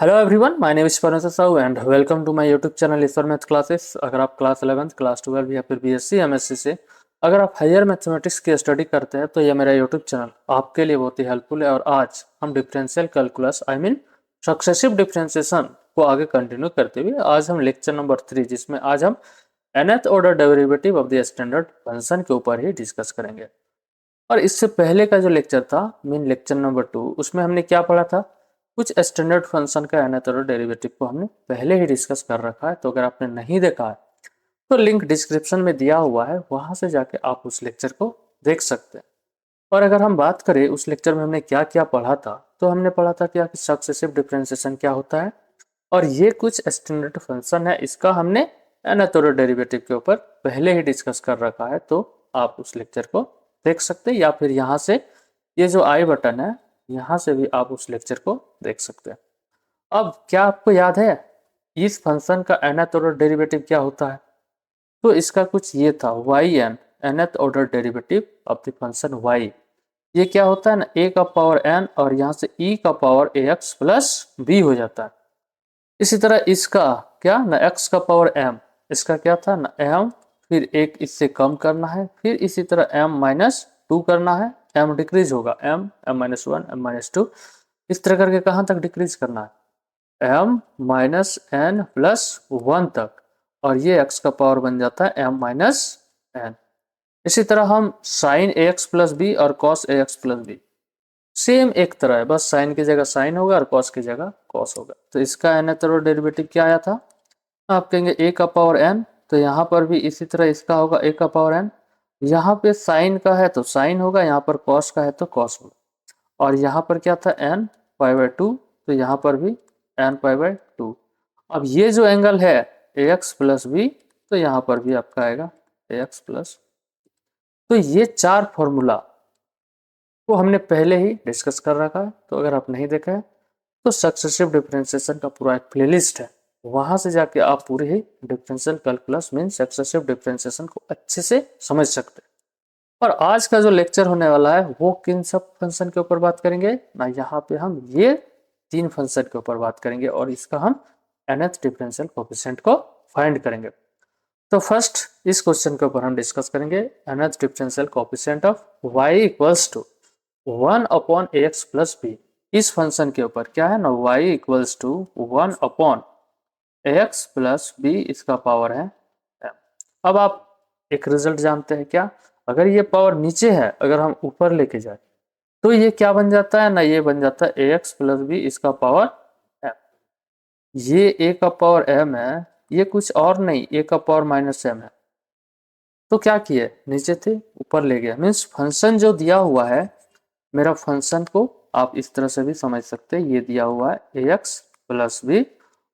Hello everyone, my name is Parmeshwar Sahu and welcome to my YouTube channel Ishwar math classes. अगर आप class 11th class 12 या फिर BSc MSc से अगर आप हायर मैथमेटिक्स की स्टडी करते हैं तो ये मेरा यूट्यूब चैनल आपके लिए बहुत ही हेल्पफुल है। और आज हम डिफरेंशियल कैलकुलस सक्सेसिव डिफरेंशिएशन को आगे कंटिन्यू करते हुए आज हम लेक्चर नंबर 3 जिसमें आज हम nth order derivative of the standard function के ऊपर ही डिस्कस करेंगे। और इससे पहले का जो लेक्चर था मीन लेक्चर नंबर 2, उसमें हमने क्या पढ़ा था? कुछ स्टैंडर्ड फंक्शन का nth ऑर्डर डेरिवेटिव को हमने पहले ही डिस्कस कर रखा है। तो अगर आपने नहीं देखा है तो लिंक डिस्क्रिप्शन में दिया हुआ है, वहां से जाके आप उस लेक्चर को देख सकते हैं। और अगर हम बात करें उस लेक्चर में हमने क्या क्या पढ़ा था, तो हमने पढ़ा था क्या कि सक्सेसिव डिफरेंशिएशन क्या होता है, और ये कुछ स्टैंडर्ड फंक्शन है, इसका हमने nth ऑर्डर डेरिवेटिव के ऊपर पहले ही डिस्कस कर रखा है। तो आप उस लेक्चर को देख सकते हैं, या फिर यहाँ से ये जो आई बटन है यहाँ से भी आप उस लेक्चर को देख सकते हैं। अब क्या आपको याद है इस फंक्शन का nth ऑर्डर डेरिवेटिव क्या होता है? तो इसका कुछ ये था Y N, nth order derivative of the function Y. ये क्या होता है ना, ए का पावर एन और यहाँ से ई का पावर ए एक्स प्लस बी हो जाता है। इसी तरह इसका क्या ना एक्स का पावर एम, इसका क्या था ना एम, फिर एक इससे कम करना है, फिर इसी तरह एम माइनस टू करना है, एम डिक्रीज होगा, M M minus one M minus two, इस तरह करके कहाँ तक डिक्रीज करना है, M minus N plus one तक, और ये एक्स का पावर बन जाता है एम माइनस एन। इसी तरह हम साइन ए एक्स प्लस बी और cos A x plus B same एक तरह है, बस साइन की जगह साइन होगा और कॉस की जगह कॉस होगा। तो इसका nth ऑर्डर डेरिवेटिव क्या आया था? आप कहेंगे ए का पावर एन, तो यहाँ पर भी इसी तरह इसका होगा ए का पावर एन। यहाँ पे साइन का है तो साइन होगा, यहाँ पर कॉस का है तो कॉस होगा। और यहाँ पर क्या था एन पाई बाय टू, तो यहाँ पर भी एन पाई बाय टू। अब ये जो एंगल है ए एक्स प्लस बी, तो यहाँ पर भी आपका आएगा ए एक्स प्लस। तो ये चार फॉर्मूला को हमने पहले ही डिस्कस कर रखा है। तो अगर आप नहीं देखा है तो सक्सेसिव डिफरेंशिएशन का पूरा एक प्लेलिस्ट है, वहां से जाके आप पूरे ही differential calculus mean successive differentiation को अच्छे से समझ सकते हैं। और आज का जो लेक्चर होने वाला है वो किन सब फंक्शन के ऊपर बात करेंगे ना, यहाँ पे हम ये तीन फंक्शन के ऊपर बात करेंगे और इसका हम nth डिफरेंशियल कोएफिशिएंट को फाइंड करेंगे। तो फर्स्ट इस क्वेश्चन के ऊपर हम डिस्कस करेंगे nth differential coefficient of y equals to 1 upon A x plus B. इस फंक्शन के ऊपर क्या है ना, y equals to 1 upon A x plus B, इसका पावर है m। अब आप एक रिजल्ट जानते हैं क्या, अगर ये पावर नीचे है अगर हम ऊपर लेके जाए तो ये क्या बन जाता है ना, ये बन जाता है ए एक्स प्लस बी, इसका पावर m। ये a का पावर m है, ये कुछ और नहीं, a का पावर माइनस m है। तो क्या किए, नीचे थे ऊपर ले गया, मीन्स फंक्शन जो दिया हुआ है, मेरा फंक्शन को आप इस तरह से भी समझ सकते हैं, ये दिया हुआ है ए एक्स प्लस बी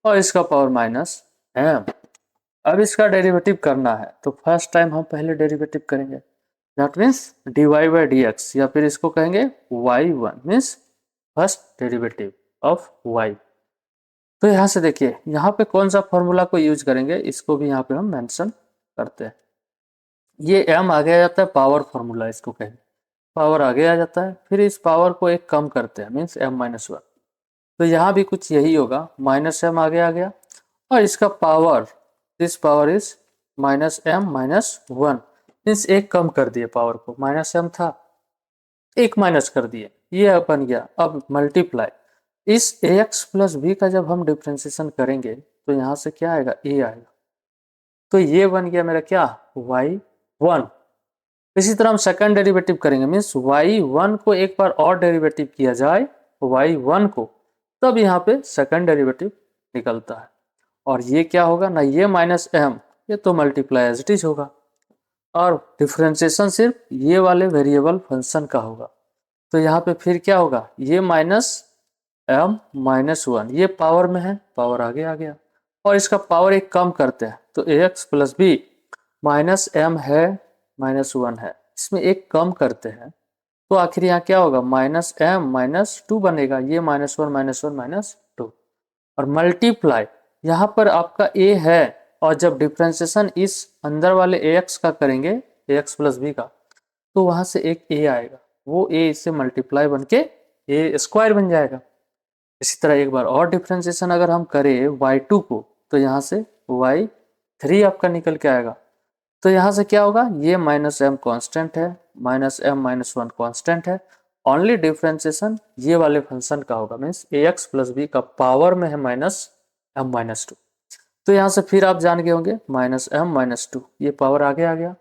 और इसका पावर माइनस एम। अब इसका डेरिवेटिव करना है तो फर्स्ट टाइम हम पहले डेरिवेटिव करेंगे, that means D Y by D X, या फिर इसको कहेंगे Y one, means first derivative of Y. तो यहाँ से देखिए यहाँ पे कौन सा फॉर्मूला को यूज करेंगे, इसको भी यहाँ पे हम मेंशन करते हैं। ये m आगे आ जाता है, पावर फॉर्मूला इसको कहेंगे, पावर आगे आ जाता है, फिर इस पावर को एक कम करते हैं मीन्स m माइनस वन। तो यहाँ भी कुछ यही होगा, माइनस एम आगे आ गया और इसका power, this power is minus M minus one, means एक कम कर दिए पावर को, माइनस एम था एक माइनस कर दिए, ये बन गया। अब मल्टीप्लाई इस ए एक्स प्लस बी का जब हम डिफ्रेंसिएशन करेंगे तो यहाँ से क्या आएगा, ए आएगा, तो ये बन गया मेरा क्या, वाई वन। इसी तरह हम सेकंड डेरिवेटिव करेंगे, मीन्स वाई वन को एक बार और डेरिवेटिव किया जाए वाई वन को, तब यहाँ पे सेकंड डेरिवेटिव निकलता है। और ये क्या होगा ना, ये माइनस एम, ये तो मल्टीप्लाई एज इट इज होगा, और डिफ्रेंसिएशन सिर्फ ये वाले वेरिएबल फंक्शन का होगा। तो यहाँ पे फिर क्या होगा, ये माइनस एम माइनस वन, ये पावर में है, पावर आगे आ गया, और इसका पावर एक कम करते हैं तो a x plus b minus m है माइनस वन है, इसमें एक कम करते हैं तो आखिर यहाँ क्या होगा, माइनस एम माइनस टू बनेगा, ये माइनस वन माइनस टू। और मल्टीप्लाई यहाँ पर आपका ए है, और जब डिफ्रेंसिएशन इस अंदर वाले ए एक्स का करेंगे, ए एक्स प्लस बी का, तो वहां से एक ए आएगा, वो ए इससे मल्टीप्लाई बन के ए स्क्वायर बन जाएगा। इसी तरह एक बार और डिफ्रेंसिएशन अगर हम करें y2 को, तो यहाँ से y3 आपका निकल के आएगा। तो यहाँ से क्या होगा, ये माइनस एम कॉन्स्टेंट है, minus M minus one constant है। ओनली डिफ्रेंसिएशन ये वाले फंक्शन का होगा, means A x plus B का पावर में है माइनस एम माइनस टू। तो यहाँ से फिर आप जान गए होंगे माइनस एम माइनस टू, ये पावर आगे आ गया।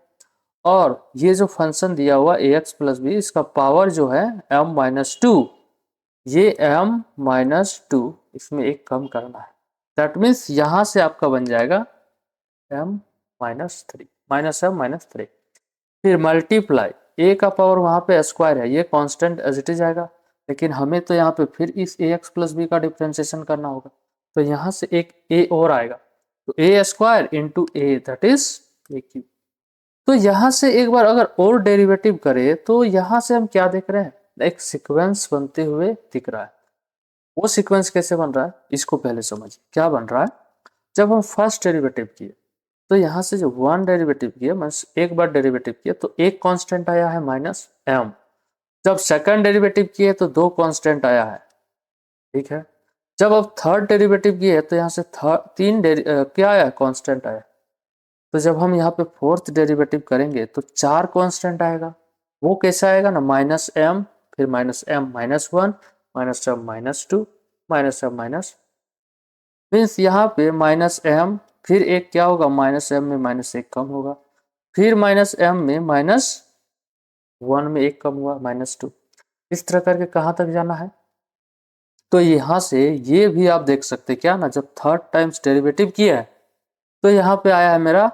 और ये जो फंक्शन दिया हुआ ए एक्स प्लस बी, इसका पावर जो है एम माइनस टू, ये एम माइनस टू, इसमें एक कम करना है। दैट मीन्स यहाँ से आपका बन जाएगा M minus three, minus M minus three. फिर मल्टीप्लाई ए का पावर वहाँ पे स्क्वायर है, ये कांस्टेंट एज इट इज आएगा, लेकिन हमें तो यहाँ पे फिर इस ए एक्स प्लस बी का डिफ्रेंसिएशन करना होगा। तो यहाँ से एक ए और आएगा, तो a square into a, that is a cube. तो यहाँ से एक बार अगर और डेरिवेटिव करें तो यहाँ से हम क्या देख रहे हैं, एक सीक्वेंस बनते हुए दिख रहा है। वो सीक्वेंस कैसे बन रहा है, इसको पहले समझिए। क्या बन रहा है, जब हम फर्स्ट डेरिवेटिव किए तो यहाँ से जो वन डेरिवेटिव किए, मतलब एक बार डेरिवेटिव किए तो एक कांस्टेंट आया है माइनस एम। जब सेकंड डेरिवेटिव किए तो दो कांस्टेंट आया है, ठीक है। जब अब थर्ड डेरिवेटिव किए तो यहाँ से क्या आया, कांस्टेंट आया। तो जब हम यहाँ पे फोर्थ डेरिवेटिव करेंगे तो चार कांस्टेंट आएगा। वो कैसा आएगा ना, माइनस एम, फिर minus M minus one, minus M minus two, minus M minus, means यहाँ पे माइनस एम, फिर एक क्या होगा, माइनस एम में माइनस एक कम होगा, फिर माइनस एम में माइनस वन में एक कम हुआ, माइनस टू। इस तरह करके कहाँ तक जाना है। तो यहाँ से ये भी आप देख सकते क्या ना, जब थर्ड टाइम्स डेरिवेटिव किया है तो यहाँ पे आया है मेरा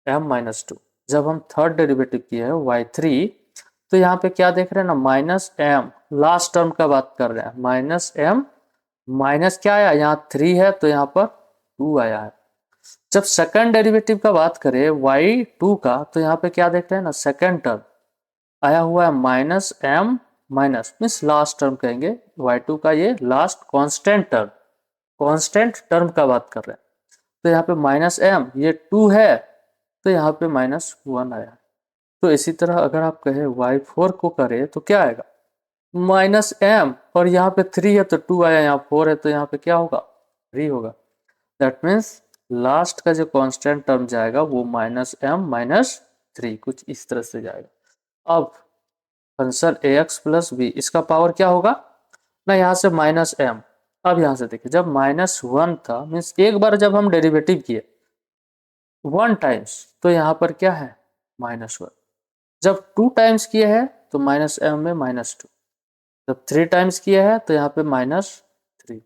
एम माइनस टू। जब हम थर्ड डेरिवेटिव किया है वाई थ्री, तो यहाँ पे क्या देख रहे हैं ना, माइनस एम, लास्ट टर्म का बात कर रहे हैं, माइनस एम माइनस क्या आया, यहाँ थ्री है तो यहाँ पर टू आया है। जब सेकंड डेरिवेटिव का बात करें वाई टू का, तो यहाँ पे क्या देख रहे हैं ना, सेकंड टर्म आया हुआ है minus M minus, means last term कहेंगे वाई टू का, ये last constant term, constant term का बात कर रहे हैं। तो यहाँ पे माइनस एम, ये टू है तो यहाँ पे माइनस वन आया। तो इसी तरह अगर आप कहें वाई फोर को करें तो क्या आएगा, माइनस एम, और यहाँ पे थ्री है तो टू आया, यहाँ फोर है तो यहाँ पे क्या होगा, थ्री होगा। दैट मीन्स लास्ट का जो कांस्टेंट टर्म जाएगा वो माइनस एम माइनस थ्री, कुछ इस तरह से जाएगा। अब फंक्शन ए एक्स प्लस बी, इसका पावर क्या होगा ना, यहाँ से माइनस एम। अब यहाँ से देखिए, जब माइनस वन था, मीन्स एक बार जब हम डेरिवेटिव किए वन टाइम्स, तो यहाँ पर क्या है, माइनस वन। जब टू टाइम्स किए हैं तो माइनस एम में माइनस टू, जब थ्री टाइम्स किया है तो यहाँ पे माइनस थ्री,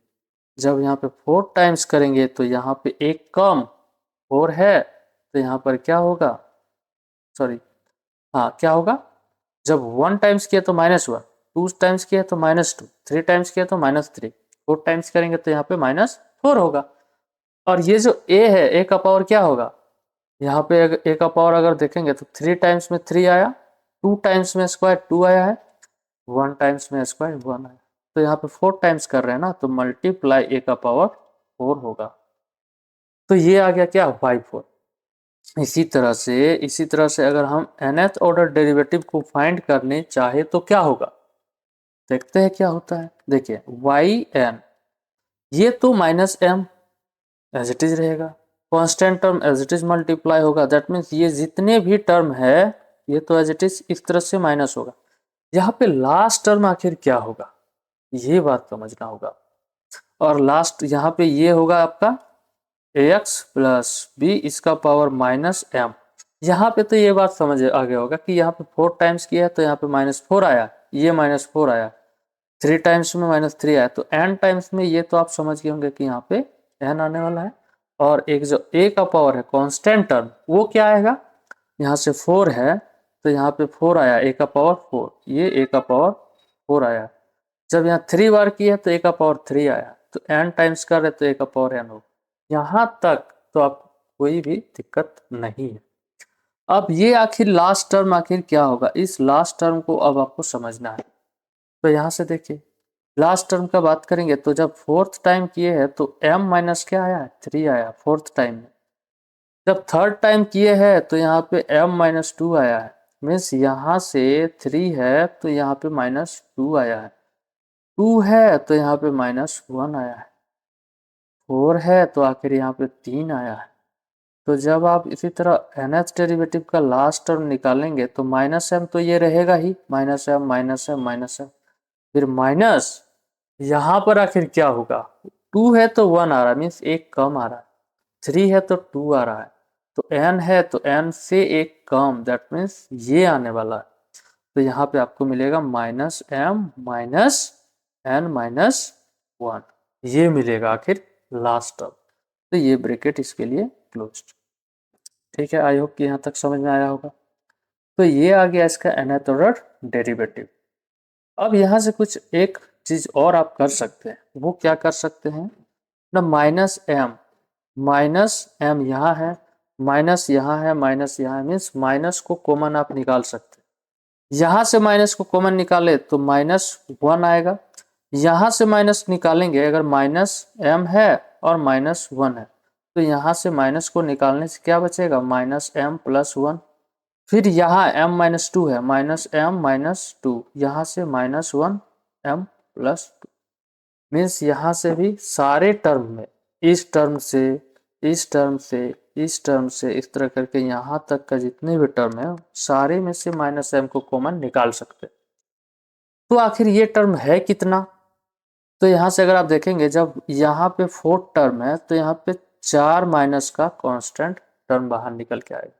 जब यहाँ पे फोर टाइम्स करेंगे तो यहाँ पे एक कम, फोर है तो यहाँ पर क्या होगा, सॉरी, हाँ क्या होगा, जब वन टाइम्स किया तो माइनस वन, टू टाइम्स किया तो माइनस टू, थ्री टाइम्स किया तो माइनस थ्री, फोर टाइम्स करेंगे तो यहाँ पे माइनस फोर होगा। और ये जो ए है, ए का पावर क्या होगा, यहाँ पे ए का पावर अगर देखेंगे तो थ्री टाइम्स में थ्री आया, टू टाइम्स में स्क्वायर टू आया है, वन टाइम्स में स्क्वायर वन आया। तो यहाँ पे फोर टाइम्स कर रहे हैं ना, तो मल्टीप्लाई ए का पावर फोर होगा। तो ये आ गया क्या, वाई फोर। इसी तरह से अगर हम nth ऑर्डर डेरिवेटिव को फाइंड करने चाहे तो क्या होगा, देखते हैं क्या होता है। देखिए वाई एन, ये तो minus m as it is रहेगा, constant term as it is multiply होगा। दैट मीन्स ये जितने भी टर्म है ये तो एज इट इज इस तरह से माइनस होगा। यहाँ पे लास्ट टर्म आखिर क्या होगा, ये बात समझना होगा। और लास्ट यहाँ पे ये होगा आपका ए एक्स प्लस बी, इसका पावर माइनस एम। यहाँ पे तो ये बात समझ आ गया होगा कि यहाँ पे फोर टाइम्स किया है तो यहाँ पे माइनस फोर आया, ये माइनस फोर आया, थ्री टाइम्स में माइनस थ्री आया, तो एन टाइम्स में ये तो आप समझ गए होंगे कि यहाँ पे एन आने वाला है। और एक जो ए का पावर है कांस्टेंट टर्म, वो क्या आएगा, यहाँ से फोर है तो यहाँ पे फोर आया, ए का पावर फोर, ये ए का पावर फोर आया। जब यहाँ थ्री बार किया तो ए का पावर थ्री आया, तो एन टाइम्स कर रहे तो ए का पावर एन हो। यहाँ तक तो आपको कोई भी दिक्कत नहीं है। अब ये आखिर लास्ट टर्म आखिर क्या होगा, इस लास्ट टर्म को अब आपको समझना है। तो यहाँ से देखिए लास्ट टर्म का बात करेंगे तो जब फोर्थ टाइम किए हैं तो m माइनस क्या आया, थ्री आया फोर्थ टाइम में। जब थर्ड टाइम किए हैं तो यहाँ पे m माइनस टू आया है, मीन्स यहाँ से थ्री है तो यहाँ पे माइनस टू आया है। 2 है तो यहाँ पे -1 आया है, 4 है तो आखिर यहाँ पे 3 आया है। तो जब आप इसी तरह nth डेरिवेटिव का लास्ट टर्म निकालेंगे तो -m तो ये रहेगा ही, -m -m, फिर माइनस यहाँ पर आखिर क्या होगा, 2 है तो 1 आ रहा है, मीन्स एक कम आ रहा है, 3 है तो 2 आ रहा है, तो n है तो n से एक कम, दैट मीन्स ये आने वाला है। तो यहाँ पे आपको मिलेगा -m -n-1, ये मिलेगा आखिर लास्ट टर्म। तो ये ब्रैकेट इसके लिए क्लोज्ड। ठीक है, आई होप कि यहाँ तक समझ में आया होगा। तो ये आ गया इसका nth ऑर्डर डेरिवेटिव। अब यहाँ से कुछ एक चीज और आप कर सकते हैं, वो क्या कर सकते हैं ना, माइनस m यहाँ है, माइनस यहाँ है, माइनस यहाँ है, मीन्स माइनस को कॉमन आप निकाल सकते हैं। यहाँ से माइनस को कॉमन निकाले तो -1 आएगा, यहाँ से माइनस निकालेंगे अगर -m है और -1 है तो यहाँ से माइनस को निकालने से क्या बचेगा, -m+1। फिर यहाँ m-2 है, -m-2, यहाँ से -1 m+2, मीन्स यहाँ से भी सारे टर्म में इस टर्म से इस टर्म से इस टर्म से इस तरह करके यहाँ तक का जितने भी टर्म है सारे में से -m को कॉमन निकाल सकते हैं। तो आखिर ये टर्म है कितना, तो यहाँ से अगर आप देखेंगे जब यहाँ पे 4 टर्म है तो यहाँ पे 4 माइनस का कांस्टेंट टर्म बाहर निकल के आएगा।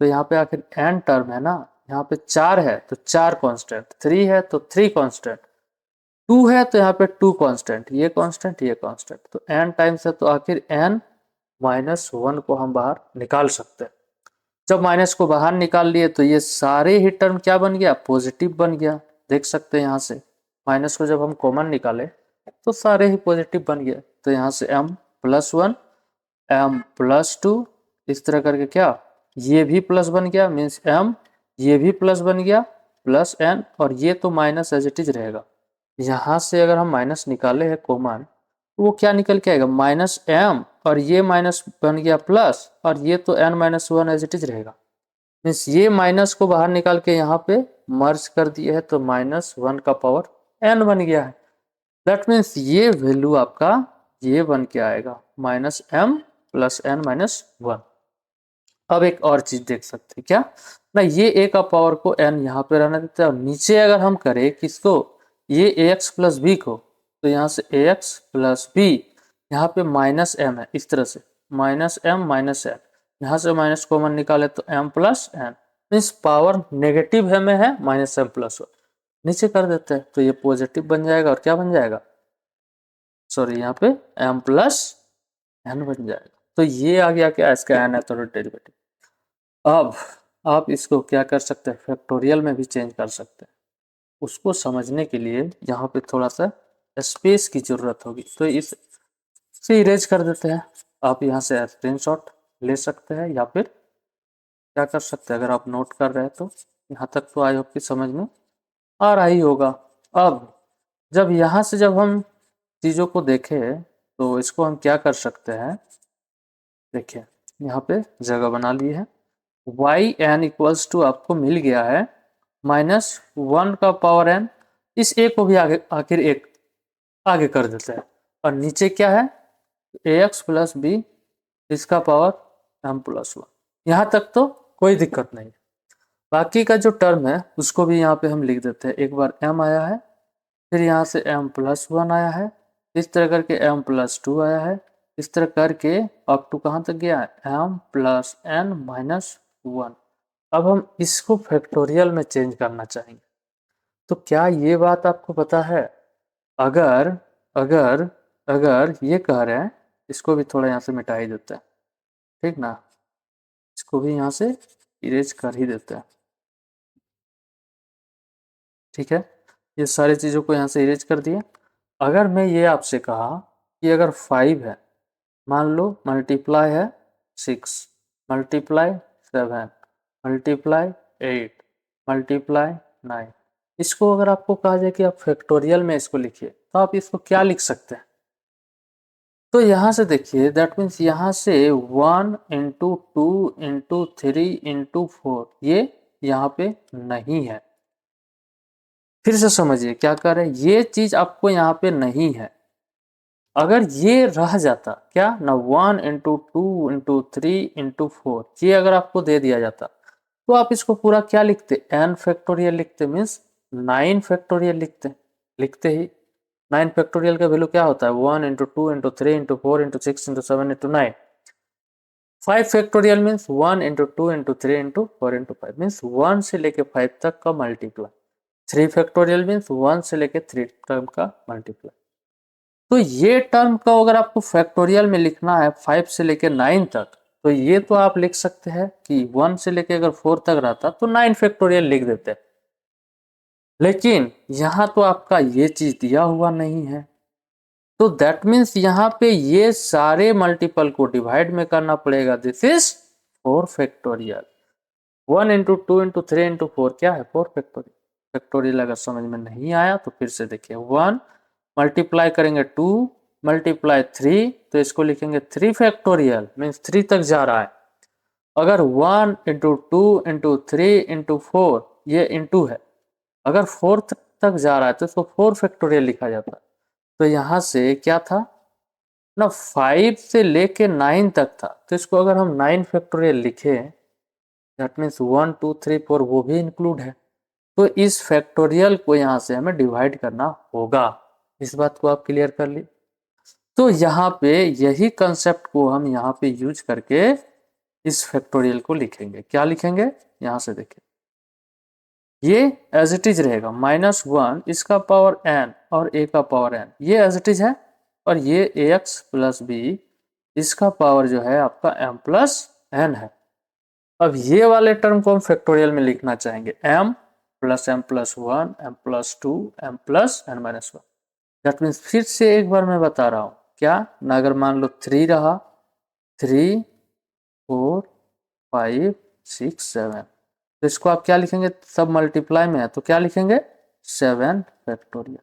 तो यहाँ पे आखिर n टर्म है ना, यहाँ पे 4 है तो 4 कांस्टेंट, 3 है तो 3 कांस्टेंट, 2 है तो यहाँ पे 2 कांस्टेंट, ये कांस्टेंट, तो n टाइम्स है तो आखिर n-1 को हम बाहर निकाल सकते हैं। जब माइनस को बाहर निकाल लिए तो ये सारे ही टर्म क्या बन गया, पॉजिटिव बन गया। देख सकते हैं यहाँ से माइनस को जब हम कॉमन निकाले तो सारे ही पॉजिटिव बन गया। तो यहाँ से m+1 m+2 इस तरह करके क्या, ये भी प्लस बन गया, मीन्स m, ये भी प्लस बन गया, प्लस n, और ये तो माइनस एज इट इज रहेगा। यहाँ से अगर हम माइनस निकाले हैं कॉमन तो वो क्या निकल के आएगा, -m, और ये माइनस बन गया प्लस, और ये तो n-1 एज इट इज रहेगा। मीन्स ये माइनस को बाहर निकाल के यहाँ पे मर्ज कर दिया है तो -1 का पावर n बन गया है। दैट मीन्स ये वैल्यू आपका ये बन के आएगा -m + n-1। अब एक और चीज देख सकते हैं क्या ना, ये a का पावर को n यहाँ पे रहने देते हैं, और नीचे अगर हम करें किसको, ये ax + b को, तो यहाँ से ax + b, यहाँ पे -m है, इस तरह से -m -n, यहाँ से माइनस कॉमन निकाले तो m+n, मीन्स पावर नेगेटिव है में है -m+1, नीचे कर देते हैं तो ये पॉजिटिव बन जाएगा, और क्या बन जाएगा, सॉरी यहाँ पे m+n बन जाएगा। तो ये आ गया क्या, इसका nth ऑर्डर डेरिवेटिव। अब आप इसको क्या कर सकते हैं, फैक्टोरियल में भी चेंज कर सकते हैं। उसको समझने के लिए यहाँ पे थोड़ा सा स्पेस की जरूरत होगी, तो इसे इरेज कर देते हैं। आप यहाँ से स्क्रीनशॉट ले सकते हैं, या फिर क्या कर सकते हैं, अगर आप नोट कर रहे हैं तो यहाँ तक तो आई होप की समझ में आ रहा ही होगा। अब जब यहाँ से जब हम चीज़ों को देखें तो इसको हम क्या कर सकते हैं, देखिए यहाँ पे जगह बना ली है, yn = आपको मिल गया है -1 का पावर n, इस a को भी आगे आखिर एक आगे कर देते हैं, और नीचे क्या है, ax + b इसका पावर m+1। यहाँ तक तो कोई दिक्कत नहीं। बाकी का जो टर्म है उसको भी यहाँ पे हम लिख देते हैं। एक बार m आया है, फिर यहाँ से m+1 आया है, इस तरह करके m+2 आया है, इस तरह करके अप टू कहाँ तक गया है, m+n-1। अब हम इसको फैक्टोरियल में चेंज करना चाहेंगे, तो क्या ये बात आपको पता है, अगर अगर अगर ये कह रहे हैं, इसको भी थोड़ा यहाँ से मिटा ही देते हैं, ठीक ना, इसको भी यहाँ से इरेज कर ही देते हैं। ठीक है, ये सारी चीज़ों को यहाँ से इरेज कर दिया। अगर मैं ये आपसे कहा कि अगर 5 है, मान लो मल्टीप्लाई है 6, मल्टीप्लाई 7, मल्टीप्लाई 8, मल्टीप्लाई 9, इसको अगर आपको कहा जाए कि आप फैक्टोरियल में इसको लिखिए तो आप इसको क्या लिख सकते हैं, तो यहाँ से देखिए, दैट मीन्स यहाँ से 1 × 2 × 3 × 4 ये यहाँ पे नहीं है, फिर से समझिए क्या कर रहे हैं, ये चीज आपको यहाँ पे नहीं है। अगर ये रह जाता क्या ना, 1 × 2 × 3 × 4, ये अगर आपको दे दिया जाता तो आप इसको पूरा क्या लिखते, n फैक्टोरियल लिखते, मीन्स 9 फैक्टोरियल लिखते ही। 9 फैक्टोरियल का वैल्यू क्या होता है, 1 × 2 × 3 × 4 × 6 × 7 × 9। 5 फैक्टोरियल मीन्स 1 × 2 × 3 × 4 × 5 मीन्स 1 से लेके 5 तक का मल्टीप्लाई। 3 फैक्टोरियल मीन्स 1 से लेके 3 टर्म का मल्टीप्लाई। तो ये टर्म का अगर आपको फैक्टोरियल में लिखना है 5 से लेके 9 तक, तो ये तो आप लिख सकते हैं कि 1 से लेके अगर 4 तक रहता तो 9 फैक्टोरियल लिख देते। लेकिन यहाँ तो आपका ये चीज दिया हुआ नहीं है, तो दैट मीन्स यहाँ पे ये सारे मल्टीपल को डिवाइड में करना पड़ेगा। This is 4 factorial. 1 × 2 × 3 × 4 क्या है, 4 फैक्टोरियल। फैक्टोरियल अगर समझ में नहीं आया तो फिर से देखिए, 1 मल्टीप्लाई करेंगे 2 मल्टीप्लाई 3, तो इसको लिखेंगे 3 फैक्टोरियल, मीन्स 3 तक जा रहा है। अगर 1 × 2 × 3 × 4 ये इंटू है, अगर 4 तक जा रहा है तो इसको 4 फैक्टोरियल लिखा जाता है। तो यहाँ से क्या था ना, 5 से लेके 9 तक था, तो इसको अगर हम 9 फैक्टोरियल लिखे, दैट मीन्स 1 2 3 4 वो भी इंक्लूड है। तो इस फैक्टोरियल को यहाँ से हमें डिवाइड करना होगा। इस बात को आप क्लियर कर ली। तो यहाँ पे यही कंसेप्ट को हम यहाँ पे यूज करके इस फैक्टोरियल को लिखेंगे। क्या लिखेंगे, यहाँ से देखिए, ये एज इट इज रहेगा -1 इसका पावर n और a का पावर n, ये एज इट इज है। और ये ax प्लस b इसका पावर जो है आपका m प्लस n है। अब ये वाले टर्म को हम फैक्टोरियल में लिखना चाहेंगे, m plus m plus 1 m plus 2 m plus n minus 1। That means फिर से एक बार मैं बता रहा हूँ, क्या ना, अगर मान लो 3 रहा, 3 4 5 6 7, तो इसको आप क्या लिखेंगे, सब मल्टीप्लाई में है तो क्या लिखेंगे 7 फैक्टोरियल।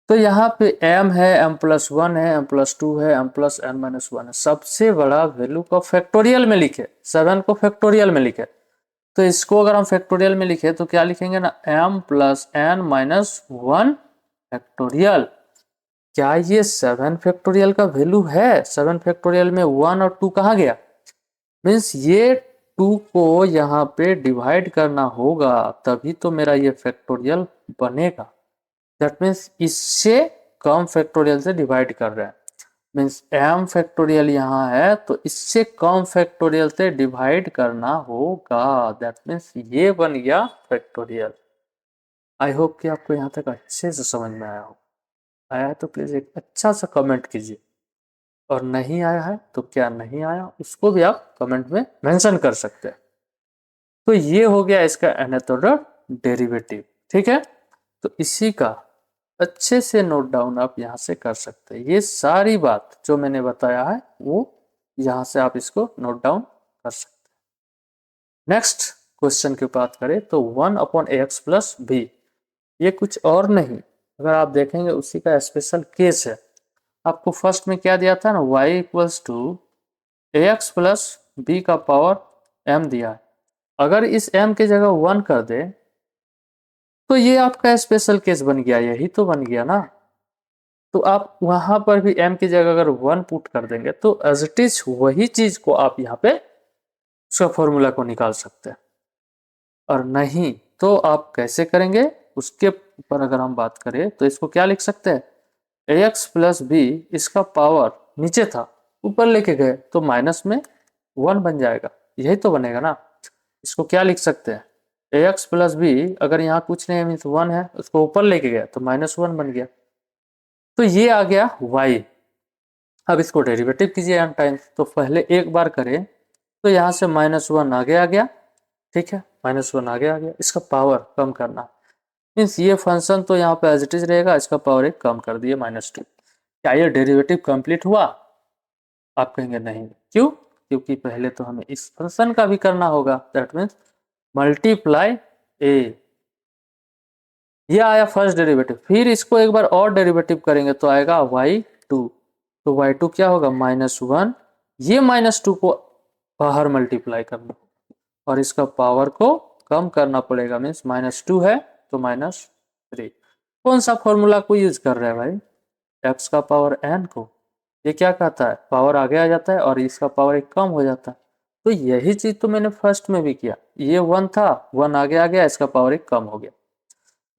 तो यहाँ पे m है, m प्लस 1 है, m प्लस 2 है, m प्लस n माइनस 1 है। सबसे बड़ा वैल्यू को फैक्टोरियल में लिखे, 7 को फैक्टोरियल में लिखे। तो इसको अगर हम फैक्टोरियल में लिखे तो क्या लिखेंगे ना, m plus n minus 1 factorial. क्या ये 7 फैक्टोरियल का वैल्यू है, 7 फैक्टोरियल में 1 और 2 कहाँ गया, मीन्स ये 2 को यहाँ पे डिवाइड करना होगा, तभी तो मेरा ये फैक्टोरियल बनेगा। दैट मीन्स इससे कम फैक्टोरियल से डिवाइड कर रहे हैं, मीन्स m फैक्टोरियल यहाँ है तो इससे कम फैक्टोरियल से डिवाइड करना होगा। दैट मीन्स ये बन गया फैक्टोरियल। आई होप कि आपको यहाँ तक अच्छे से समझ में आया हो। आया है तो प्लीज़ एक अच्छा सा कमेंट कीजिए, और नहीं आया है तो क्या नहीं आया उसको भी आप कमेंट में मेंशन कर सकते हैं। तो ये हो गया इसका nth ऑर्डर डेरिवेटिव, ठीक है। तो इसी का अच्छे से नोट डाउन आप यहाँ से कर सकते हैं। ये सारी बात जो मैंने बताया है वो यहाँ से आप इसको नोट डाउन कर सकते हैं। नेक्स्ट क्वेश्चन की बात करें तो 1/ax प्लस b, ये कुछ और नहीं, अगर आप देखेंगे उसी का स्पेशल केस है। आपको फर्स्ट में क्या दिया था ना, y equals to ax plus b का पावर m दिया है। अगर इस m की जगह 1 कर दे तो ये आपका स्पेशल केस बन गया, यही तो बन गया ना। तो आप वहां पर भी m की जगह अगर 1 पुट कर देंगे तो एज इट इज वही चीज को आप यहाँ पे उसका फॉर्मूला को निकाल सकते हैं। और नहीं तो आप कैसे करेंगे उसके ऊपर अगर हम बात करें तो इसको क्या लिख सकते हैं, ax प्लस बी इसका पावर नीचे था ऊपर लेके गए तो माइनस में 1 बन जाएगा, यही तो बनेगा ना। इसको क्या लिख सकते हैं, ax प्लस बी, अगर यहाँ कुछ नहीं है मीन्स 1 है, उसको ऊपर लेके गया तो -1 बन गया। तो ये आ गया y। अब इसको डेरिवेटिव कीजिए m टाइम्स, तो पहले एक बार करें तो यहाँ से -1 आगे आ गया, ठीक है, -1 आगे आ गया। इसका पावर कम करना मीन्स ये फंक्शन तो यहाँ पे एज इट इज रहेगा, इसका पावर एक कम कर दिए -2। क्या ये डेरिवेटिव कंप्लीट हुआ, आप कहेंगे नहीं, क्यों, क्योंकि पहले तो हमें इस फंक्शन का भी करना होगा। दैट मीन्स मल्टीप्लाई ए, ये आया फर्स्ट डेरिवेटिव, फिर इसको एक बार और डेरिवेटिव करेंगे तो आएगा y2। तो y2 क्या होगा -1, ये -2 को बाहर मल्टीप्लाई करना और इसका पावर को कम करना पड़ेगा, मीन्स -2 है तो -3। कौन सा फॉर्मूला को यूज कर रहे हैं भाई? x का पावर n को। ये क्या कहता है, पावर आगे आ जाता है और इसका पावर एक कम हो जाता है। तो यही चीज तो मैंने फर्स्ट में भी किया, ये 1 था, 1 आगे आ गया, इसका पावर एक कम हो गया।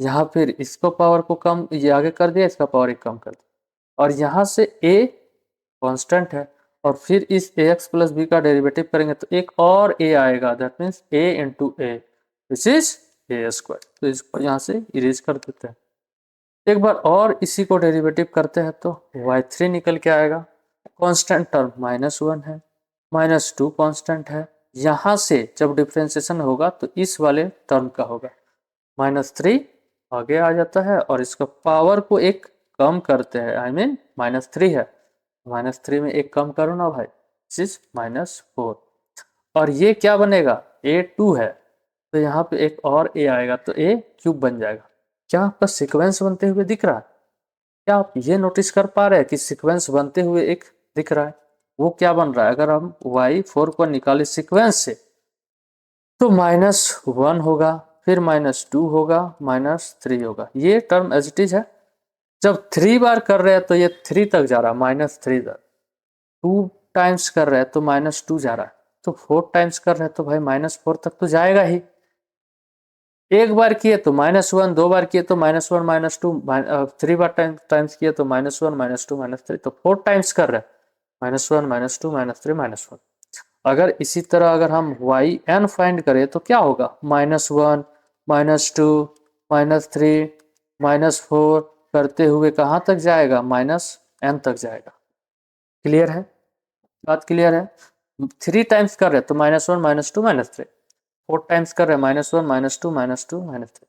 यहाँ फिर इसको पावर को कम ये आगे कर दिया, इसका पावर एक कम कर दिया। और यहाँ से a कांस्टेंट है और फिर इस ax प्लस बी का डेरिवेटिव करेंगे तो एक और a आएगा, that means a into A which is a square. तो इसको यहाँ से इरेज कर देते हैं। एक बार और इसी को डेरिवेटिव करते हैं तो y3 निकल के आएगा। कांस्टेंट टर्म -1 है, -2 कांस्टेंट है। यहाँ से जब डिफ्रेंसिएशन होगा तो इस वाले टर्म का होगा, -3 आगे आ जाता है और इसका पावर को एक कम करते हैं, आई मीन -3 है, -3 में एक कम करो ना भाई, दिस इज -4। और ये क्या बनेगा, a2 है, तो यहाँ पे एक और a आएगा तो a क्यूब बन जाएगा। क्या आपका सीक्वेंस बनते हुए दिख रहा है? क्या आप ये नोटिस कर पा रहे हैं कि सीक्वेंस बनते हुए एक दिख रहा है? वो क्या बन रहा है, अगर हम y4 को निकाले सीक्वेंस से तो -1 होगा, फिर -2 होगा, -3 होगा। ये टर्म एज इट इज है। जब 3 बार कर रहे हैं तो ये 3 तक जा रहा है, -3 तक। 2 टाइम्स कर रहे हैं तो -2 जा रहा है, तो 4 टाइम्स कर रहे हैं तो भाई -4 तक तो जाएगा ही। एक बार किए तो -1, 2 बार किए तो -1 -2, 3 बार टाइम्स किए तो -1 -2 -3, तो 4 टाइम्स कर रहे हैं, -1 -2 -3 -1। अगर इसी तरह अगर हम yn फाइंड करें तो क्या होगा, -1 -2 -3 -4 करते हुए कहाँ तक जाएगा, -n तक जाएगा। क्लियर है, बात क्लियर है? 3 टाइम्स कर रहे हैं तो -1 -2 -3, 4 टाइम्स कर रहे हैं -1 -2 -2 -3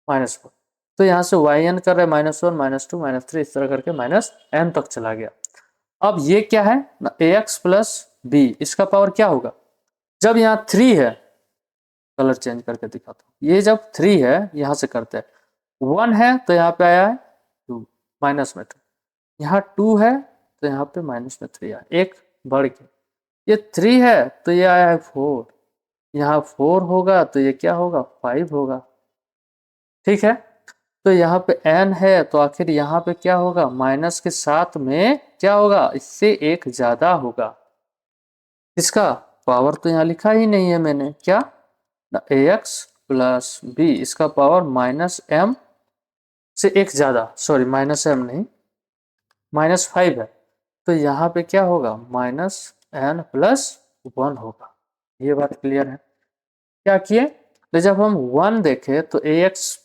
-4। तो यहाँ से yn कर रहे हैं -1 -2 -3, इस तरह करके -n तक चला गया। अब ये क्या है, ax प्लस बी, इसका पावर क्या होगा, जब यहाँ 3 है, कलर चेंज करके दिखाता हूँ, ये जब 3 है यहाँ से करते हैं, 1 है तो यहाँ पे आया है 2, माइनस में 2, यहाँ 2 है तो यहाँ पे माइनस में 3 आया, एक बढ़ के, ये 3 है तो ये आया है 4, यहाँ 4 होगा तो ये क्या होगा, 5 होगा। ठीक है, तो यहाँ पे n है तो आखिर यहाँ पे क्या होगा, माइनस के साथ में क्या होगा, इससे एक ज्यादा होगा। इसका पावर तो यहाँ लिखा ही नहीं है मैंने, क्या, ax प्लस बी, इसका पावर -m से एक ज्यादा, सॉरी -m नहीं, -5 है, तो यहाँ पे क्या होगा, -n प्लस 1 होगा। ये बात क्लियर है? क्या किए, तो जब हम 1 देखे तो ax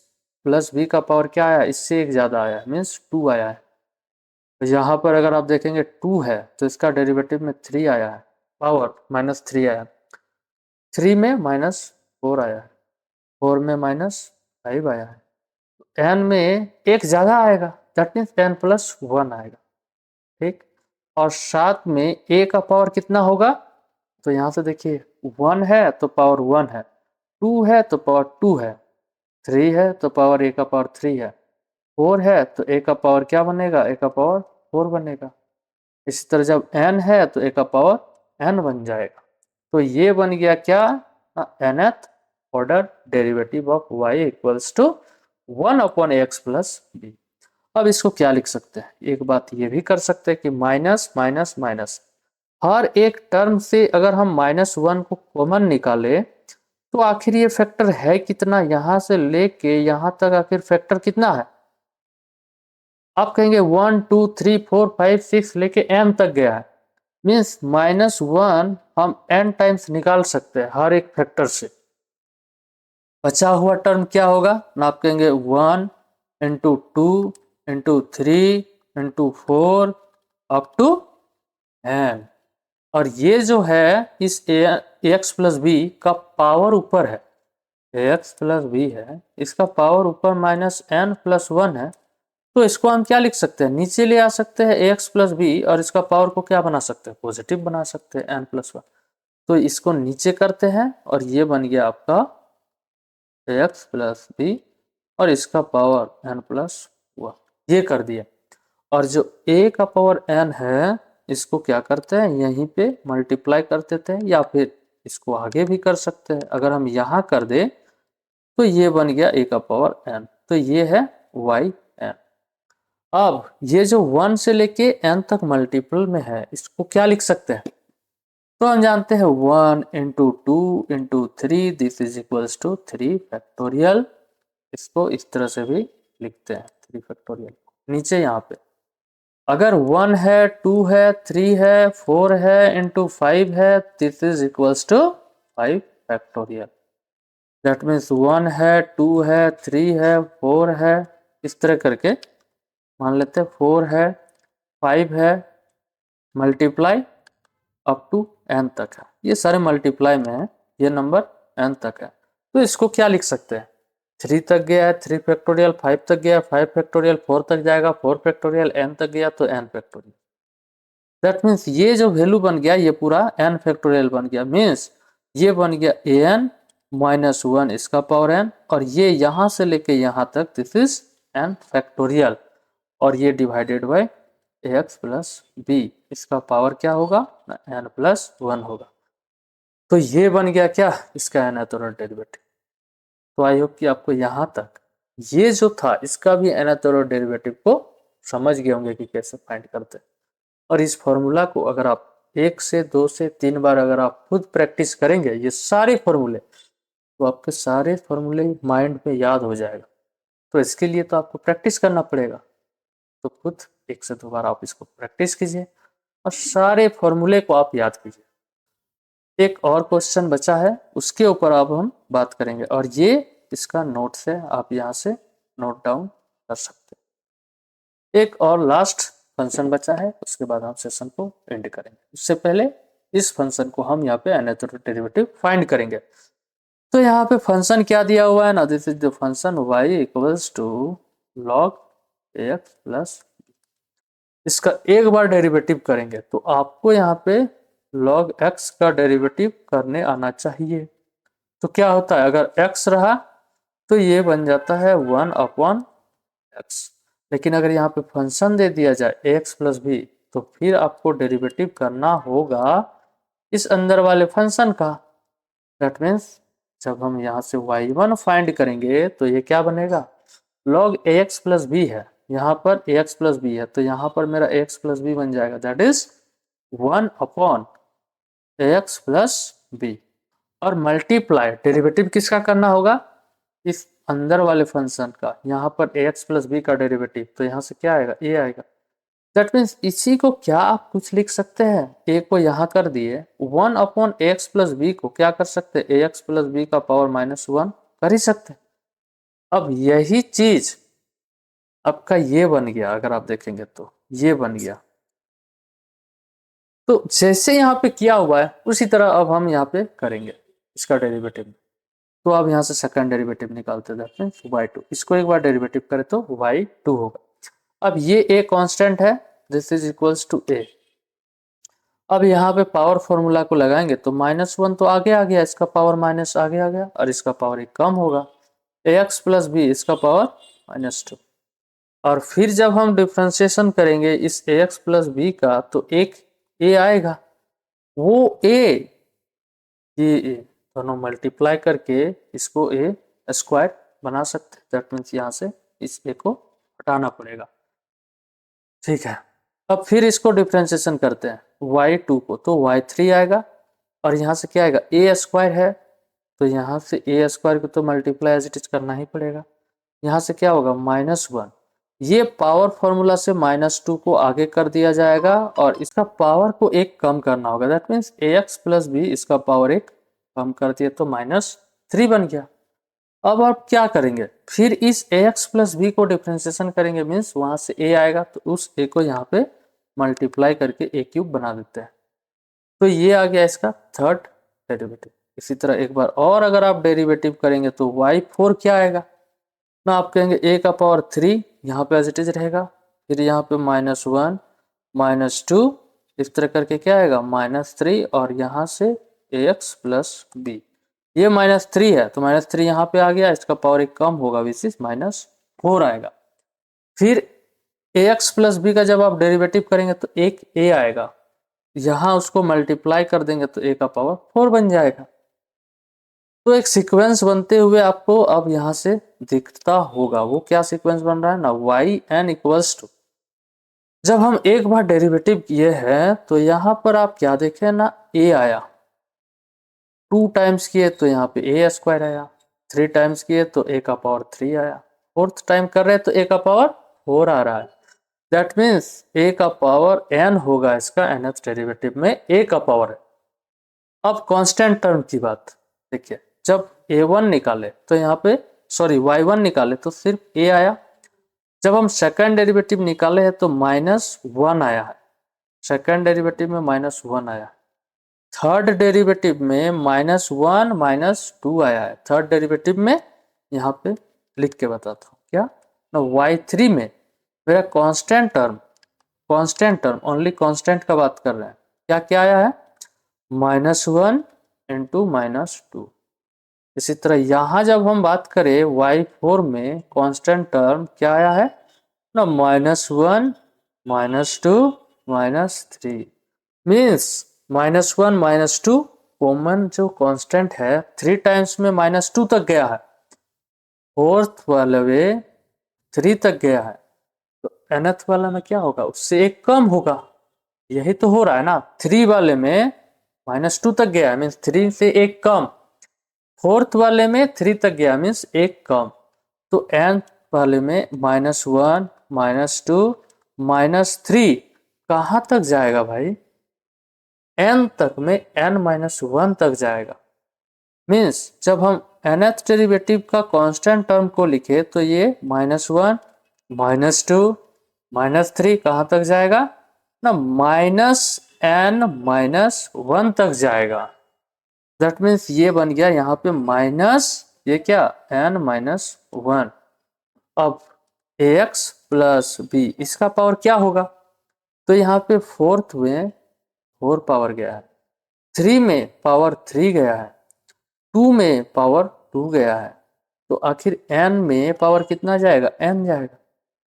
प्लस बी का पावर क्या आया, इससे एक ज्यादा आया, मीन्स 2 आया है। तो यहाँ पर अगर आप देखेंगे 2 है तो इसका डेरिवेटिव में 3 आया है, पावर -3 आया, 3 में -4 आया है, 4 में -5 आया है, n में एक ज्यादा आएगा, दैट मीन्स n प्लस 1 आएगा। ठीक, और साथ में a का पावर कितना होगा, तो यहाँ से देखिए 1 है तो पावर 1 है, 2 है तो पावर 2 है, 3 है तो पावर a का पावर 3 है, 4 है तो a का पावर क्या बनेगा, a का पावर 4 बनेगा। इसी तरह जब n है तो a का पावर n बन जाएगा। तो ये बन गया क्या, nth order derivative of y equals to 1/x plus B. अब इसको क्या लिख सकते हैं, एक बात ये भी कर सकते हैं कि माइनस माइनस माइनस, हर एक टर्म से अगर हम -1 को कॉमन निकाले तो आखिर ये फैक्टर है कितना, यहां से लेके यहां तक आखिर फैक्टर कितना है। आप कहेंगे 1 2 3 4 5 6 लेके n तक गया है, मीन्स -1 हम n टाइम्स निकाल सकते हैं हर एक फैक्टर से। बचा हुआ टर्म क्या होगा ना, आप कहेंगे 1 into 2 into 3 into 4 up to n। और ये जो है इस ax प्लस बी का पावर ऊपर है, ax प्लस बी है, इसका पावर ऊपर -n प्लस 1 है, तो इसको हम क्या लिख सकते हैं, नीचे ले आ सकते हैं ax प्लस बी और इसका पावर को क्या बना सकते हैं, पॉजिटिव बना सकते हैं n प्लस 1। तो इसको नीचे करते हैं और ये बन गया आपका ax प्लस बी और इसका पावर n प्लस 1, ये कर दिया। और जो a का पावर n है इसको क्या करते हैं, यहीं पे मल्टीप्लाई कर देते हैं, या फिर इसको आगे भी कर सकते हैं। अगर हम यहाँ कर दे तो ये बन गया a का पावर n, तो ये है y n। अब ये जो 1 से लेके n तक मल्टीपल में है, इसको क्या लिख सकते हैं? तो हम जानते हैं 1 into 2 into 3 this is equals to 3 factorial. इसको इस तरह से भी लिखते हैं 3 फैक्टोरियल। नीचे यहाँ पे अगर 1 है, 2 है, 3 है, 4 है, इंटू 5 है, this is equals to 5 factorial. That means 1 है, 2 है, 3 है, 4 है, इस तरह करके मान लेते हैं 4 है, 5 है, मल्टीप्लाई अप टू n तक है, ये सारे मल्टीप्लाई में है, ये नंबर n तक है। तो इसको क्या लिख सकते हैं? 3 तक गया है 3 फैक्टोरियल, 5 तक गया 5 फैक्टोरियल, 4 तक जाएगा 4 फैक्टोरियल, n तक गया तो n फैक्टोरियल। दैट मीन्स ये जो वैल्यू बन गया ये पूरा n फैक्टोरियल बन गया। मीन्स ये बन गया an माइनस 1 इसका पावर n, और ये यहां से लेके यहां तक दिस इज n फैक्टोरियल, और ये divided by ax plus B, इसका पावर क्या होगा? n प्लस 1 होगा। तो ये बन गया क्या? इसका एनाथोरल डेरिवेटिव। तो आई होप कि आपको यहाँ तक ये जो था इसका भी एनाथोरल डेरिवेटिव को समझ गए होंगे कि कैसे फाइंड करते हैं। और इस फॉर्मूला को अगर आप 1 से 2 से 3 बार अगर आप खुद प्रैक्टिस करेंगे ये सारे फॉर्मूले, तो आपके सारे फॉर्मूले माइंड में याद हो जाएगा। तो इसके लिए तो आपको प्रैक्टिस करना पड़ेगा। तो खुद 1 से 2 बार आप इसको प्रैक्टिस कीजिए और सारे फॉर्मूले को आप याद कीजिए। एक और क्वेश्चन बचा है, उसके ऊपर अब हम बात करेंगे, और ये इसका नोट्स है, आप यहाँ से नोट डाउन कर सकते हैं। एक और लास्ट फंक्शन बचा है, उसके बाद हम सेशन को एंड करेंगे। उससे पहले इस फंक्शन को हम यहाँ पे एनाथोरल डेरिवेटिव फाइंड करेंगे। तो यहाँ पे फंक्शन क्या दिया हुआ है ना, this is the function y equals to log ax plus, इसका एक बार डेरिवेटिव करेंगे तो आपको यहाँ पे log x का डेरिवेटिव करने आना चाहिए। तो क्या होता है, अगर x रहा तो ये बन जाता है 1 अपॉन एक्स, लेकिन अगर यहाँ पे फंक्शन दे दिया जाए ax प्लस बी, तो फिर आपको डेरिवेटिव करना होगा इस अंदर वाले फंक्शन का। दैट मीन्स जब हम यहाँ से y1 फाइंड करेंगे तो ये क्या बनेगा? log ax प्लस बी है, यहाँ पर ax प्लस बी है, तो यहाँ पर मेरा ax प्लस बी बन जाएगा, that is 1 upon ax plus B. और मल्टीप्लाई डेरिवेटिव किसका करना होगा? इस अंदर वाले फंक्शन का। यहाँ पर ax प्लस बी का डेरिवेटिव, तो यहाँ से क्या आएगा? a आएगा। दैट मीन्स इसी को क्या आप कुछ लिख सकते हैं, a को यहाँ कर दिए, 1 अपॉन एक्स प्लस बी को क्या कर सकते हैं? ax प्लस बी का पावर माइनस 1 कर ही सकते हैं। अब यही चीज आपका ये बन गया, अगर आप देखेंगे तो ये बन गया। तो जैसे यहाँ पे किया हुआ है उसी तरह अब हम यहाँ पे करेंगे इसका डेरिवेटिव। तो अब यहाँ से सेकंड डेरिवेटिव निकालते जाते हैं y2, इसको एक बार डेरिवेटिव करें तो y2 होगा। अब ये a कांस्टेंट है, this is equals to a। अब यहाँ पे पावर फॉर्मूला को लगाएंगे तो -1 तो आगे आ गया, इसका पावर माइनस आगे आ गया, और इसका पावर एक कम होगा, ax प्लस बी, इसका पावर -2। और फिर जब हम डिफ्रेंशिएशन करेंगे इस ax प्लस बी का तो एक a आएगा, वो ये दोनों मल्टीप्लाई करके इसको a स्क्वायर बना सकते हैं। दैट मीन्स यहाँ से इस a को हटाना पड़ेगा, ठीक है। अब फिर इसको डिफ्रेंशिएशन करते हैं y2 को, तो y3 आएगा, और यहाँ से क्या आएगा? a स्क्वायर है, तो यहाँ से a स्क्वायर को तो मल्टीप्लाई एज इट इज करना ही पड़ेगा। यहाँ से क्या होगा? -1। ये पावर फॉर्मूला से -2 को आगे कर दिया जाएगा और इसका पावर को एक कम करना होगा। That means ax plus B, इसका पावर एक कम कर दिया तो -3 बन गया। अब आप क्या करेंगे? फिर इस ax प्लस बी को डिफ्रेंशिएशन करेंगे, मीन्स वहां से a आएगा तो उस a को यहाँ पे मल्टीप्लाई करके a क्यूब बना देते हैं। तो ये आ गया इसका थर्ड डेरिवेटिव। इसी तरह एक बार और अगर आप डेरिवेटिव करेंगे तो y4 क्या आएगा ना, आप कहेंगे a का पावर 3 यहाँ पे एज इट इज रहेगा, फिर यहाँ पे -1 -2 इस तरह करके क्या आएगा? -3, और यहाँ से ax प्लस बी, ये -3 है तो -3 यहाँ पे आ गया, इसका पावर एक कम होगा, विच इज -4 आएगा। फिर ax प्लस बी का जब आप डेरिवेटिव करेंगे तो एक a आएगा, यहाँ उसको मल्टीप्लाई कर देंगे तो a का पावर 4 बन जाएगा। तो एक सीक्वेंस बनते हुए आपको अब यहाँ से दिखता होगा। वो क्या सीक्वेंस बन रहा है ना, वाई एन इक्वल्स टू, जब हम एक बार डेरिवेटिव किए हैं तो यहाँ पर आप क्या देखें ना, ए आया, 2 टाइम्स किए तो यहाँ पे ए स्क्वायर आया, 3 टाइम्स किए तो ए का पावर 3 आया, 4th टाइम कर रहे हैं तो ए का पावर 4 आ रहा है। दैट मीन्स ए का पावर एन होगा, इसका nth डेरिवेटिव में ए का पावर है। अब कांस्टेंट टर्म की बात देखिए, जब a1 निकाले तो यहाँ पे y1 निकाले तो सिर्फ a आया। जब हम सेकंड डेरिवेटिव निकाले हैं तो -1 आया है, सेकंड डेरिवेटिव में -1 आया है। थर्ड डेरिवेटिव में -1 -2 आया है। थर्ड डेरिवेटिव में यहाँ पे लिख के बताता हूँ क्या ना, y3 में मेरा कांस्टेंट टर्म ओनली कांस्टेंट का बात कर रहे हैं, क्या क्या आया है, -1 इंटू -2। इसी तरह यहाँ जब हम बात करें y4 में कांस्टेंट टर्म क्या आया है ना, -1 -2 -3, मीन्स -1 -2 कॉमन जो कांस्टेंट है 3 टाइम्स में -2 तक गया है, फोर्थ वाले में 3 तक गया है, तो nth वाला में क्या होगा, उससे एक कम होगा। यही तो हो रहा है ना, 3 वाले में -2 तक गया मीन्स 3 से एक कम, फोर्थ वाले में 3 तक गया मीन्स एक कम, तो nth वाले में -1 -2 -3 कहाँ तक जाएगा भाई, n तक में n-1 तक जाएगा। मीन्स जब हम nth डेरिवेटिव का कांस्टेंट टर्म को लिखे तो ये -1 -2 -3 कहाँ तक जाएगा ना, -n-1 तक जाएगा। दैट मीन्स ये बन गया यहाँ पे माइनस ये क्या n-1। अब ax प्लस बी इसका पावर क्या होगा, तो यहाँ पे फोर्थ में 4 पावर गया है, 3 में पावर 3 गया है, 2 में पावर 2 गया है, तो आखिर n में पावर कितना जाएगा, n जाएगा।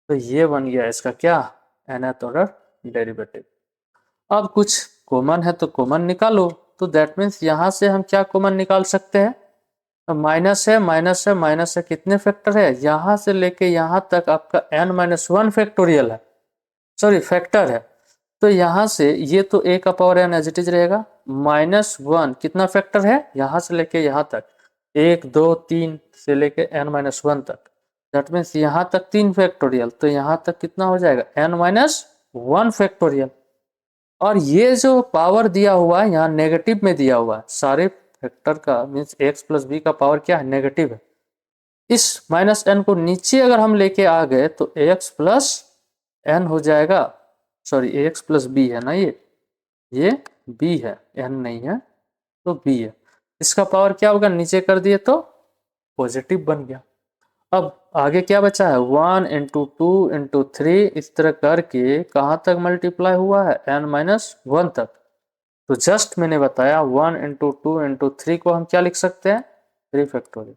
तो ये बन गया इसका क्या, nth ऑर्डर डेरिवेटिव। अब कुछ कॉमन है तो कॉमन निकालो, तो दैट मीन्स यहाँ से हम क्या कॉमन निकाल सकते हैं, तो माइनस है माइनस है माइनस है, कितने फैक्टर है, यहाँ से लेके यहाँ तक आपका n-1 फैक्टोरियल है, सॉरी फैक्टर है। तो यहाँ से ये तो a का power n as it is रहेगा, -1 कितना फैक्टर है, यहाँ से लेके यहाँ तक 1 2 3 से लेके n-1 तक, दैट मीन्स यहाँ तक 3 फैक्टोरियल, तो यहाँ तक कितना हो जाएगा n-1 फैक्टोरियल। और ये जो पावर दिया हुआ है यहाँ नेगेटिव में दिया हुआ है, सारे फैक्टर का मीन्स x प्लस बी का पावर क्या है, नेगेटिव है। इस -n को नीचे अगर हम लेके आ गए तो ax प्लस n हो जाएगा, सॉरी ax प्लस बी है ना, ये b है, n नहीं है तो b है। इसका पावर क्या होगा, नीचे कर दिए तो पॉजिटिव बन गया। अब आगे क्या बचा है, 1 इंटू 2 इंटू 3 इस तरह करके कहाँ तक मल्टीप्लाई हुआ है, n-1 तक। तो जस्ट मैंने बताया 1 इंटू 2 इंटू 3 को हम क्या लिख सकते हैं, 3 फैक्टोरियल।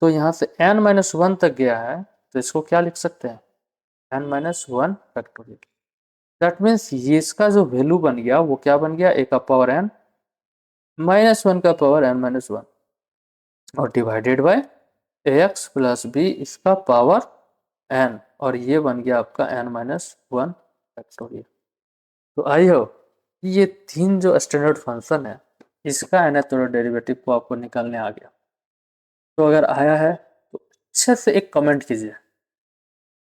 तो यहाँ से n-1 तक गया है तो इसको क्या लिख सकते हैं, n-1 फैक्टोरियल। दैट मीन्स ये इसका जो वैल्यू बन गया वो क्या बन गया, a का पावर n-1 का पावर n-1 और divided by ax plus B इसका पावर n, और ये बन गया आपका n-1 फैक्टोरियल। तो आई हो ये 3 जो स्टैंडर्ड फंक्शन है इसका nth ऑर्डर डेरिवेटिव को आपको निकालने आ गया। तो अगर आया है तो अच्छे से एक कमेंट कीजिए,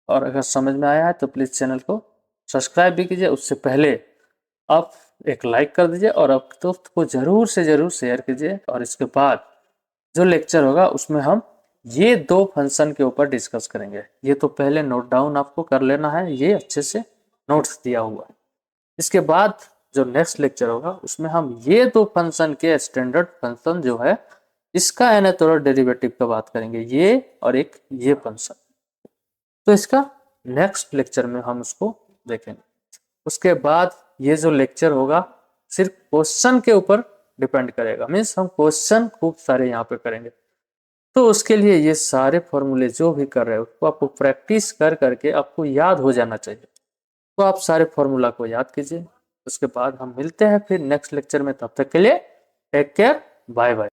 और अगर समझ में आया है तो प्लीज़ चैनल को सब्सक्राइब भी कीजिए। उससे पहले आप एक लाइक कर दीजिए और आप दोस्त को ज़रूर से ज़रूर शेयर कीजिए। और इसके बाद जो लेक्चर होगा उसमें हम ये 2 फंक्शन के ऊपर डिस्कस करेंगे। ये तो पहले नोट डाउन आपको कर लेना है, ये अच्छे से नोट्स दिया हुआ है। इसके बाद जो नेक्स्ट लेक्चर होगा उसमें हम ये 2 फंक्शन के स्टैंडर्ड फंक्शन जो है इसका nth ऑर्डर डेरिवेटिव का बात करेंगे, ये और एक ये फंक्शन। तो इसका नेक्स्ट लेक्चर में हम उसको देखेंगे। उसके बाद ये जो लेक्चर होगा सिर्फ क्वेश्चन के ऊपर डिपेंड करेगा, मीन्स हम क्वेश्चन खूब सारे यहाँ पे करेंगे। तो उसके लिए ये सारे फॉर्मूले जो भी कर रहे हो उसको आपको प्रैक्टिस कर करके आपको याद हो जाना चाहिए। तो आप सारे फॉर्मूला को याद कीजिए। उसके बाद हम मिलते हैं फिर नेक्स्ट लेक्चर में, तब तक के लिए टेक केयर, बाय बाय।